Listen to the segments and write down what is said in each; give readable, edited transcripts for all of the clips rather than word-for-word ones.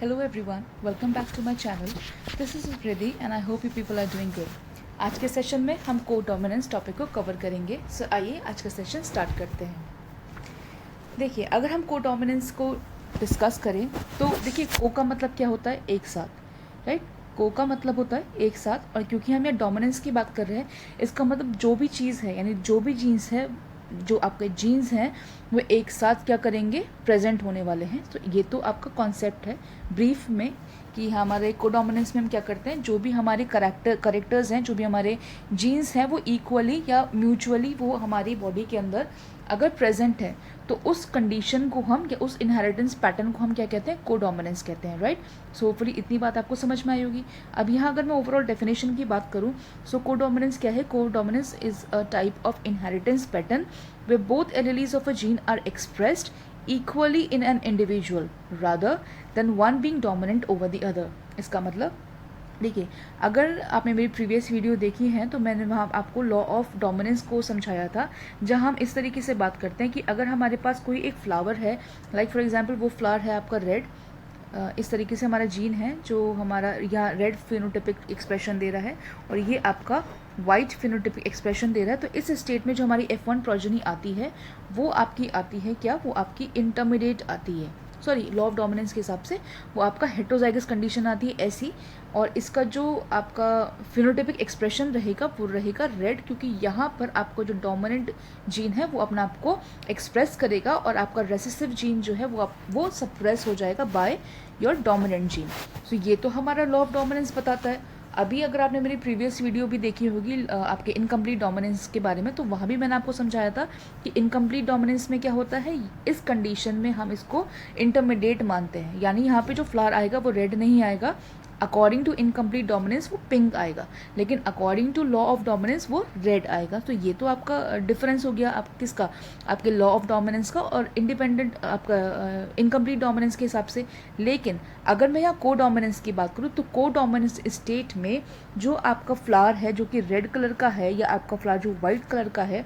Hello everyone, welcome back to my channel. This is Riddhi and I hope you people are doing good. आज के session में हम को dominance topic को cover करेंगे. सो आइए आज का सेशन स्टार्ट करते हैं. देखिए, अगर हम को डोमिनेंस को डिस्कस करें तो देखिए, को का मतलब क्या होता है? एक साथ, राइट. को का मतलब होता है एक साथ, और क्योंकि हम यहाँ डोमिनेंस की बात कर रहे हैं, इसका मतलब जो भी चीज़ है, यानी जो भी जीन्स है, जो आपके जीन्स हैं वो एक साथ क्या करेंगे? प्रेजेंट होने वाले हैं. तो ये तो आपका कॉन्सेप्ट है ब्रीफ में कि हमारे कोडोमिनेंस में हम क्या करते हैं, जो भी हमारे करेक्टर्स हैं, जो भी हमारे जीन्स हैं, वो इक्वली या म्यूचुअली वो हमारी बॉडी के अंदर अगर प्रेजेंट है तो उस कंडीशन को हम, या उस इनहेरिटेंस पैटर्न को हम क्या कहते हैं? कोडोमिनेंस कहते हैं, राइट. सो होपफुली इतनी बात आपको समझ में आई होगी. अब यहाँ अगर मैं ओवरऑल डेफिनेशन की बात करूँ, सो कोडोमिनेंस क्या है? Codominance is a type of inheritance pattern where both alleles of a gene are expressed equally in an individual rather than one being dominant over the other. इसका मतलब देखिए, अगर आपने मेरी प्रीवियस वीडियो देखी है तो मैंने वहाँ आपको लॉ ऑफ डोमिनेंस को समझाया था, जहाँ हम इस तरीके से बात करते हैं कि अगर हमारे पास कोई एक फ्लावर है, लाइक फॉर एग्जांपल वो फ्लावर है आपका रेड, इस तरीके से हमारा जीन है जो हमारा यहाँ रेड फिनोटिपिक एक्सप्रेशन दे रहा है और ये आपका वाइट फिनोटिपिक एक्सप्रेशन दे रहा है. तो इस स्टेट में जो हमारी F1 प्रोजेनी आती है वो आपकी आती है क्या? वो आपकी इंटरमीडिएट आती है. सॉरी, लॉ ऑफ डोमिनेंस के हिसाब से वो आपका हेटेरोजाइगस कंडीशन आती है ऐसी, और इसका जो आपका फिनोटिपिक एक्सप्रेशन रहेगा वो रहेगा रेड, क्योंकि यहाँ पर आपको जो डोमिनेंट जीन है वो अपने आप को एक्सप्रेस करेगा और आपका रेसेसिव जीन जो है वो सप्रेस हो जाएगा बाय योर डोमिनेंट जीन. सो ये तो हमारा लॉ ऑफ डोमिनेंस बताता है. अभी अगर आपने मेरी प्रीवियस वीडियो भी देखी होगी आपके इनकम्प्लीट डोमिनेंस के बारे में, तो वहाँ भी मैंने आपको समझाया था कि इनकम्प्लीट डोमिनेंस में क्या होता है. इस कंडीशन में हम इसको इंटरमीडिएट मानते हैं, यानी यहाँ पे जो फ्लावर आएगा वो रेड नहीं आएगा. अकॉर्डिंग टू इनकम्प्लीट डोमिनेंस वो पिंक आएगा, लेकिन according to law of dominance वो रेड आएगा. तो ये तो आपका डिफरेंस हो गया आप किसका? आपके लॉ ऑफ डोमिनेंस का और इंडिपेंडेंट आपका इनकम्प्लीट डोमिनेंस के हिसाब से. लेकिन अगर मैं यहाँ को डोमिनेंस की बात करूँ तो को डोमिनेंस स्टेट में जो आपका फ्लावर है जो कि रेड कलर का है, या आपका फ्लावर जो वाइट कलर का है,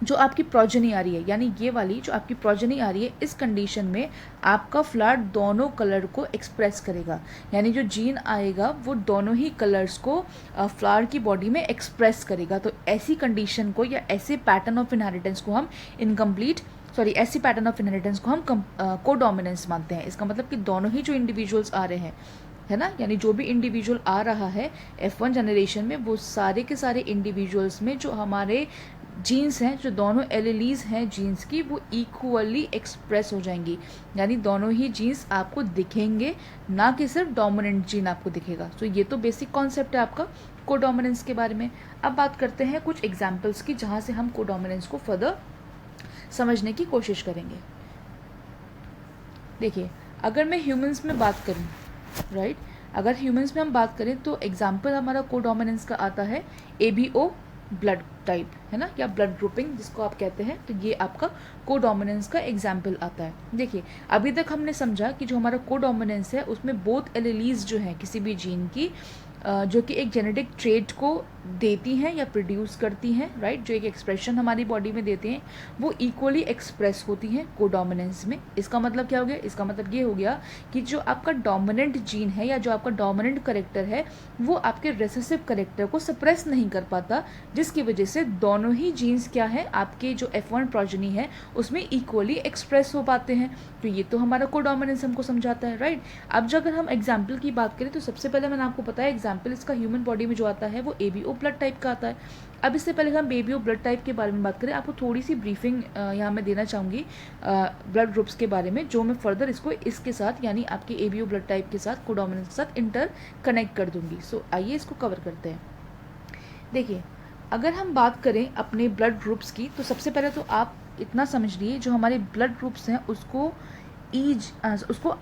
जो आपकी प्रोजेनी आ रही है, यानी ये वाली जो आपकी प्रोजेनी आ रही है, इस कंडीशन में आपका फ्लावर दोनों कलर को एक्सप्रेस करेगा. यानी जो जीन आएगा वो दोनों ही कलर्स को फ्लावर की बॉडी में एक्सप्रेस करेगा. तो ऐसी कंडीशन को या ऐसे पैटर्न ऑफ इनहेरिटेंस को हम ऐसी पैटर्न ऑफ इनहेरिटेंस को हम कोडोमिनेंस मानते हैं. इसका मतलब कि दोनों ही जो इंडिविजुअल्स आ रहे हैं, है ना, यानी जो भी इंडिविजुअल आ रहा है F1 जनरेशन में, वो सारे के सारे इंडिविजुअल्स में जो हमारे जीन्स हैं, जो दोनों एलेलीज हैं जीन्स की, वो इक्वली एक्सप्रेस हो जाएंगी. यानी दोनों ही जीन्स आपको दिखेंगे, ना कि सिर्फ डोमिनेंट जीन आपको दिखेगा. तो ये तो बेसिक कॉन्सेप्ट है आपका कोडोमिनेंस के बारे में. अब बात करते हैं कुछ एग्जाम्पल्स की, जहाँ से हम कोडोमिनेंस को फर्दर समझने की कोशिश करेंगे. देखिए, अगर मैं ह्यूमंस में बात करूं, राइट, अगर ह्यूमंस में हम बात करें तो एग्जाम्पल हमारा कोडोमिनेंस का आता है ABO ब्लड टाइप, है ना, या ब्लड ग्रुपिंग जिसको आप कहते हैं. तो ये आपका कोडोमिनेंस का एग्जाम्पल आता है. देखिए, अभी तक हमने समझा कि जो हमारा कोडोमिनेंस है उसमें बोथ एलेलीज जो हैं किसी भी जीन की, जो कि एक जेनेटिक ट्रेट को देती हैं या प्रोड्यूस करती हैं, राइट, जो एक एक्सप्रेशन हमारी बॉडी में देते हैं, वो इक्वली एक्सप्रेस होती हैं कोडोमिनेंस में. इसका मतलब क्या हो गया? इसका मतलब ये हो गया कि जो आपका डोमिनेंट जीन है या जो आपका डोमिनेंट करेक्टर है वो आपके रेसेसिव करेक्टर को सप्रेस नहीं कर पाता, जिसकी वजह से दोनों ही जीन्स क्या है, आपके जो F1 प्रोजेनी है उसमें इक्वली एक्सप्रेस हो पाते हैं. तो ये तो हमारा कोडोमिनेंस हमको समझाता है, राइट. अब अगर हम एग्जाम्पल की बात करें तो सबसे पहले मैंने आपको बताया एग्जाम्पल इसका ह्यूमन बॉडी में जो आता है वो ABO ब्लड टाइप का आता है. अब इससे पहले हम ABO ब्लड टाइप के बारे में बात करें, आपको थोड़ी सी ब्रीफिंग यहाँ मैं देना चाहूँगी ब्लड ग्रुप्स के बारे में, जो मैं फर्दर इसको इसके साथ, यानी आपके ABO ब्लड टाइप के साथ, कोडोमिनेंस के साथ इंटर कनेक्ट कर दूँगी. सो आइए इसको कवर करते हैं. देखिए, अगर हम बात करें अपने ब्लड ग्रुप्स की तो सबसे पहले तो आप इतना समझ लिए, जो हमारे ब्लड ग्रुप्स हैं उसको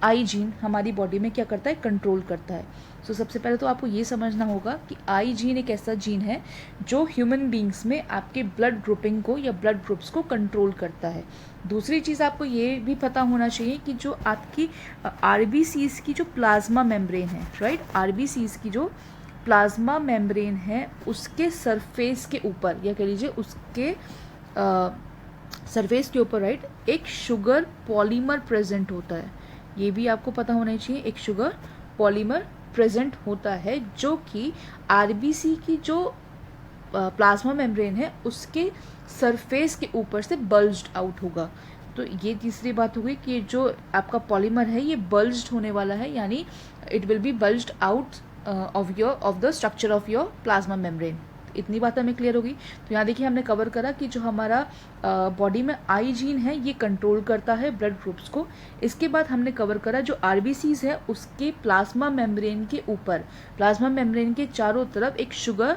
आई जीन हमारी बॉडी में क्या करता है? कंट्रोल करता है. सो सबसे पहले तो आपको ये समझना होगा कि आई जीन एक ऐसा जीन है जो ह्यूमन बींग्स में आपके ब्लड ग्रुपिंग को या ब्लड ग्रुप्स को कंट्रोल करता है. दूसरी चीज़ आपको ये भी पता होना चाहिए कि जो आपकी RBCs की जो प्लाज्मा मेम्ब्रेन है, राइट, RBCs की जो प्लाज्मा मेम्ब्रेन है उसके सरफेस के ऊपर, या कह लीजिए उसके सरफेस के ऊपर, राइट, एक शुगर पॉलीमर प्रेजेंट होता है. ये भी आपको पता होना चाहिए, एक शुगर पॉलीमर प्रेजेंट होता है जो कि आरबीसी की जो प्लाज्मा मेम्ब्रेन है उसके सरफेस के ऊपर से बल्ज्ड आउट होगा। तो ये तीसरी बात होगी कि जो आपका पॉलीमर है ये बल्ज्ड होने वाला है, यानी it will be bulged out of the structure of your plasma membrane. इतनी बात हमें क्लियर होगी। तो यहाँ देखिए हमने कवर करा कि जो हमारा बॉडी में आई जीन है ये कंट्रोल करता है ब्लड ग्रुप्स को। इसके बाद हमने कवर करा जो आरबीसीज है उसके प्लाज्मा मेम्ब्रेन के ऊपर, प्लाज्मा मेम्ब्रेन के चारों तरफ एक शुगर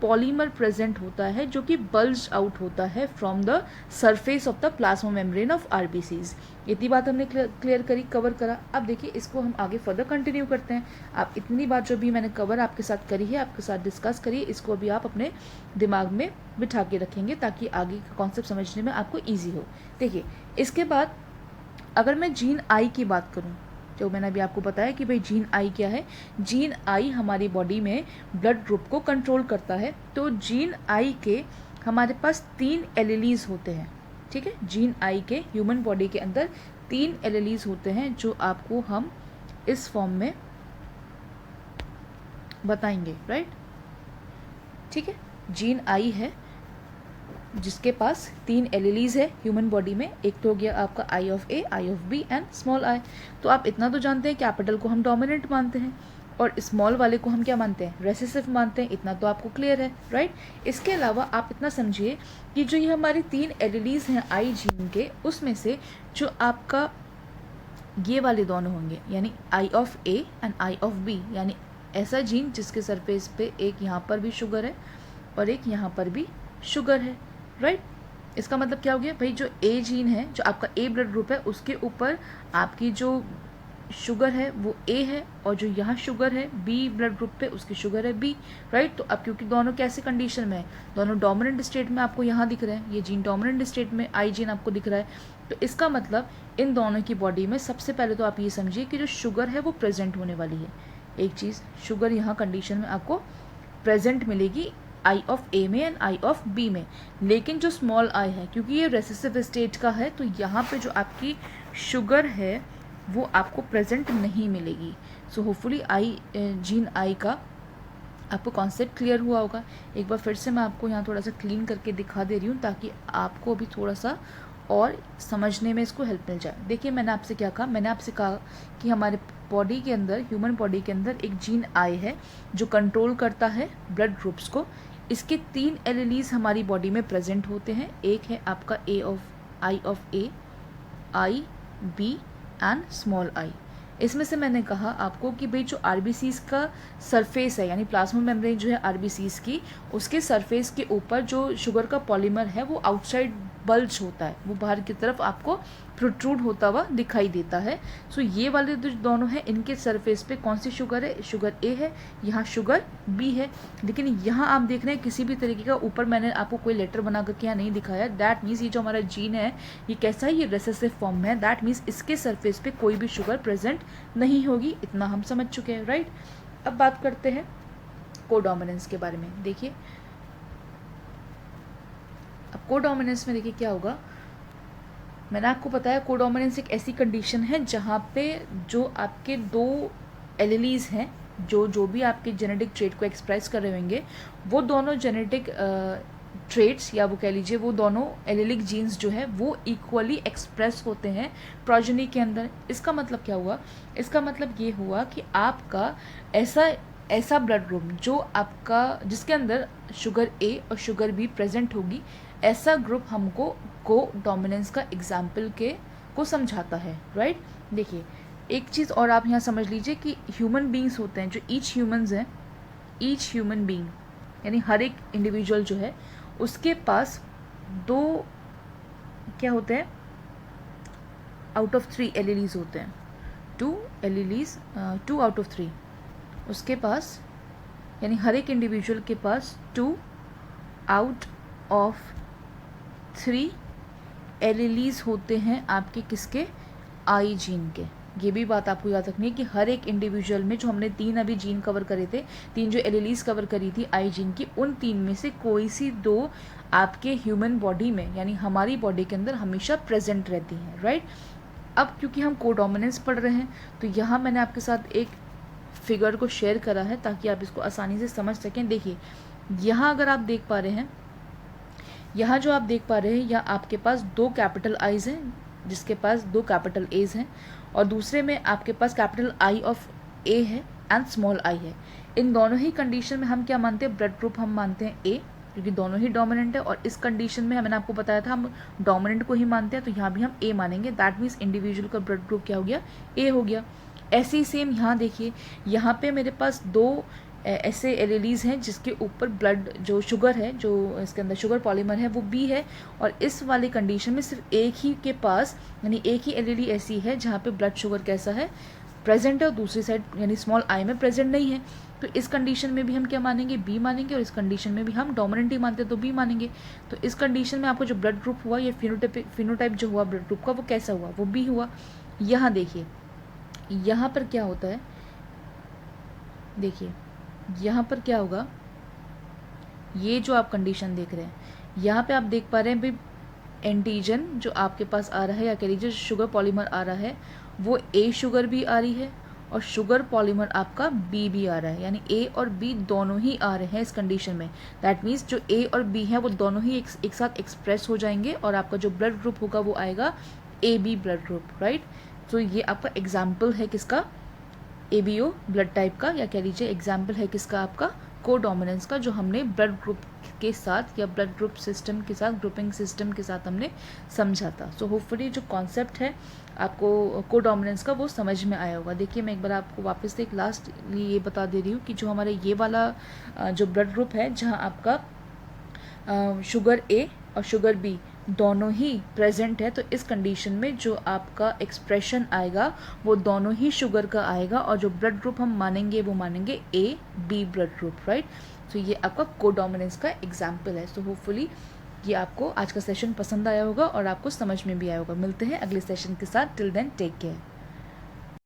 पॉलीमर प्रेजेंट होता है जो कि बल्ज आउट होता है from the surface of the plasma membrane of RBCs. इतनी बात हमने क्लियर करी, कवर करा। अब देखिए इसको हम आगे फर्दर कंटिन्यू करते हैं। आप इतनी बात जो भी मैंने कवर आपके साथ करी है, आपके साथ डिस्कस करी, इसको अभी आप अपने दिमाग में बिठा के रखेंगे ताकि आगे का कॉन्सेप्ट समझने में आपको ईजी हो। देखिए इसके बाद अगर मैं जीन आई की बात करूँ, जो मैंने अभी आपको बताया कि भाई जीन आई क्या है, जीन आई हमारी बॉडी में ब्लड ग्रुप को कंट्रोल करता है। तो जीन आई के हमारे पास 3 एलीलीज होते हैं, ठीक है। जीन आई के ह्यूमन बॉडी के अंदर 3 एलीलीज होते हैं जो आपको हम इस फॉर्म में बताएंगे, राइट, ठीक है। जीन आई है जिसके पास 3 एलीलीज है ह्यूमन बॉडी में। एक तो हो गया आपका I of A, I of B and small I. तो आप इतना तो जानते हैं कैपिटल को हम डोमिनेंट मानते हैं और स्मॉल वाले को हम क्या मानते हैं, रेसेसिव मानते हैं। इतना तो आपको क्लियर है, राइट। इसके अलावा आप इतना समझिए कि जो ये हमारी 3 एलीलीज हैं आई जीन के, उसमें से जो आपका ये वाले दोनों होंगे यानी I of A and I of B, यानी ऐसा जीन जिसके सरफेस पे एक यहाँ पर भी शुगर है और एक यहाँ पर भी शुगर है, राइट। इसका मतलब क्या हो गया भाई, जो ए जीन है, जो आपका ए ब्लड ग्रुप है, उसके ऊपर आपकी जो शुगर है वो ए है और जो यहाँ शुगर है बी ब्लड ग्रुप पे उसकी शुगर है बी, राइट। तो अब क्योंकि दोनों कैसे कंडीशन में है, दोनों डोमिनेंट स्टेट में आपको यहाँ दिख रहे हैं, ये जीन डोमिनेंट स्टेट में आई जीन आपको दिख रहा है। तो इसका मतलब इन दोनों की बॉडी में सबसे पहले तो आप ये समझिए कि जो शुगर है वो प्रेजेंट होने वाली है। एक चीज़, शुगर यहाँ कंडीशन में आपको प्रेजेंट मिलेगी आई ऑफ ए में एंड आई ऑफ बी में। लेकिन जो स्मॉल आई है, क्योंकि ये रेसेसिव स्टेट का है, तो यहाँ पे जो आपकी शुगर है वो आपको प्रेजेंट नहीं मिलेगी। So hopefully I gene I का आपको कॉन्सेप्ट क्लियर हुआ होगा। एक बार फिर से मैं आपको यहाँ थोड़ा सा क्लीन करके दिखा दे रही हूँ ताकि आपको अभी थोड़ा सा और समझने में इसको हेल्प मिल जाए। देखिए मैंने आपसे क्या कहा, मैंने आपसे कहा कि हमारे बॉडी के अंदर, ह्यूमन बॉडी के अंदर एक जीन आई है जो कंट्रोल करता है ब्लड ग्रुप्स को। इसके 3 एलीलीज हमारी बॉडी में प्रेजेंट होते हैं। एक है आपका I of A, I, B and small I. इसमें से मैंने कहा आपको कि भाई जो आरबीसीज का सरफेस है, यानी प्लाज्मा मेम्ब्रेन जो है आरबीसीज की, उसके सरफेस के ऊपर जो शुगर का पॉलीमर है वो आउटसाइड बल्ज होता है, वो बाहर की तरफ आपको प्रोट्रूड होता हुआ दिखाई देता है। सो ये वाले जो दोनों हैं इनके सरफेस पे कौन सी शुगर है, शुगर ए है, यहाँ शुगर बी है। लेकिन यहाँ आप देख रहे हैं किसी भी तरीके का ऊपर मैंने आपको कोई लेटर बना करके यहाँ नहीं दिखाया। दैट मीन्स ये जो हमारा जीन है ये कैसा है, ये रेसेसिव फॉर्म में है। दैट मीन्स इसके सरफेस पे कोई भी शुगर प्रेजेंट नहीं होगी। इतना हम समझ चुके हैं, राइट। अब बात करते हैं कोडोमिनेंस के बारे में। देखिए अब कोडोमिनेंस में देखिए क्या होगा, मैंने आपको बताया कोडोमिनेंस एक ऐसी कंडीशन है जहाँ पे जो आपके 2 एलीलीज हैं, जो भी आपके जेनेटिक ट्रेट को एक्सप्रेस कर रहे होंगे, वो दोनों जेनेटिक ट्रेट्स या वो कह लीजिए वो दोनों एलिलिक जीन्स जो है वो इक्वली एक्सप्रेस होते हैं प्रोजेनी के अंदर। इसका मतलब क्या हुआ, इसका मतलब ये हुआ कि आपका ऐसा ब्लड ग्रुप जो आपका जिसके अंदर शुगर ए और शुगर बी प्रेजेंट होगी, ऐसा ग्रुप हमको कोडोमिनेंस का एग्जाम्पल को समझाता है, राइट। देखिए एक चीज़ और आप यहाँ समझ लीजिए कि ह्यूमन बींग्स होते हैं, जो ईच ह्यूमन बींग यानी हर एक इंडिविजुअल जो है उसके पास 2 क्या होते हैं, आउट ऑफ 3 एलीलीज होते हैं। 2 एलीलीज, 2 आउट ऑफ 3 उसके पास, यानी हर एक इंडिविजुअल के पास 2 आउट ऑफ 3 एलीलीज होते हैं आपके किसके, आई जीन के। ये भी बात आपको याद रखनी है कि हर एक इंडिविजुअल में जो हमने 3 अभी जीन कवर करे थे, 3 जो एलीलीज कवर करी थी आई जीन की, उन 3 में से कोई सी 2 आपके ह्यूमन बॉडी में यानी हमारी बॉडी के अंदर हमेशा प्रेजेंट रहती हैं, राइट। अब क्योंकि हम कोडोमिनेंस पढ़ रहे हैं तो यहाँ मैंने आपके साथ एक फिगर को शेयर करा है ताकि आप इसको आसानी से समझ सकें। देखिए यहाँ अगर आप देख पा रहे हैं, यहाँ जो आप देख पा रहे हैं, यहाँ आपके पास 2 कैपिटल आईज हैं जिसके पास 2 कैपिटल एज हैं, और दूसरे में आपके पास कैपिटल आई ऑफ ए है एंड स्मॉल आई है। इन दोनों ही कंडीशन में हम क्या मानते हैं, ब्लड ग्रुप हम मानते हैं ए, क्योंकि दोनों ही डोमिनेंट है। और इस कंडीशन में मैंने आपको बताया था हम डोमिनेंट को ही मानते हैं, तो यहाँ भी हम ए मानेंगे। दैट मीन्स इंडिविजुअल का ब्लड ग्रुप क्या हो गया, ए हो गया। ऐसे ही सेम यहाँ देखिए, यहाँ पे मेरे पास 2 ऐसे एलएलईज हैं जिसके ऊपर ब्लड जो शुगर है, जो इसके अंदर शुगर पॉलीमर है वो बी है, और इस वाली कंडीशन में सिर्फ एक ही के पास यानी एक ही एलएलई ऐसी है जहाँ पे ब्लड शुगर कैसा है, प्रेजेंट है, और दूसरी साइड यानी स्मॉल आई में प्रेजेंट नहीं है। तो इस कंडीशन में भी हम क्या मानेंगे, बी मानेंगे, और इस कंडीशन में भी हम डोमिनेंट ही मानते हैं तो बी मानेंगे। तो इस कंडीशन में आपको जो ब्लड ग्रुप हुआ, ये फिनोटाइप जो हुआ ब्लड ग्रुप का वो कैसा हुआ, वो बी हुआ। यहाँ देखिए यहाँ पर क्या होता है, देखिए यहाँ पर क्या होगा, ये जो आप कंडीशन देख रहे हैं यहाँ पे आप देख पा रहे हैं भाई एंटीजन जो आपके पास आ रहा है या कह लीजिए शुगर पॉलीमर आ रहा है वो ए शुगर भी आ रही है और शुगर पॉलीमर आपका बी भी आ रहा है, यानी ए और बी दोनों ही आ रहे हैं इस कंडीशन में। दैट मीन्स जो ए और बी है वो दोनों ही एक साथ एक्सप्रेस हो जाएंगे और आपका जो ब्लड ग्रुप होगा वो आएगा A B blood group, right. तो ये आपका एग्जाम्पल है किसका, एबीओ ब्लड टाइप का, या कह लीजिए एग्जाम्पल है किसका, आपका कोडोमिनेंस का, जो हमने ब्लड ग्रुप के साथ या ब्लड ग्रुप सिस्टम के साथ, ग्रुपिंग सिस्टम के साथ हमने समझा था। सो होपफुली जो कॉन्सेप्ट है आपको कोडोमिनेंस का वो समझ में आया होगा। देखिए मैं एक बार आपको वापस से एक लास्ट ये बता दे रही हूँ कि जो हमारे ये वाला जो ब्लड ग्रुप है जहाँ आपका शुगर ए और शुगर बी दोनों ही प्रेजेंट है, तो इस कंडीशन में जो आपका एक्सप्रेशन आएगा वो दोनों ही शुगर का आएगा, और जो ब्लड ग्रुप हम मानेंगे वो मानेंगे A B blood group, right. तो ये आपका कोडोमिनेंस का एग्जाम्पल है। सो होपफुली ये आपको आज का सेशन पसंद आया होगा और आपको समझ में भी आया होगा। मिलते हैं अगले सेशन के साथ। Till then take care.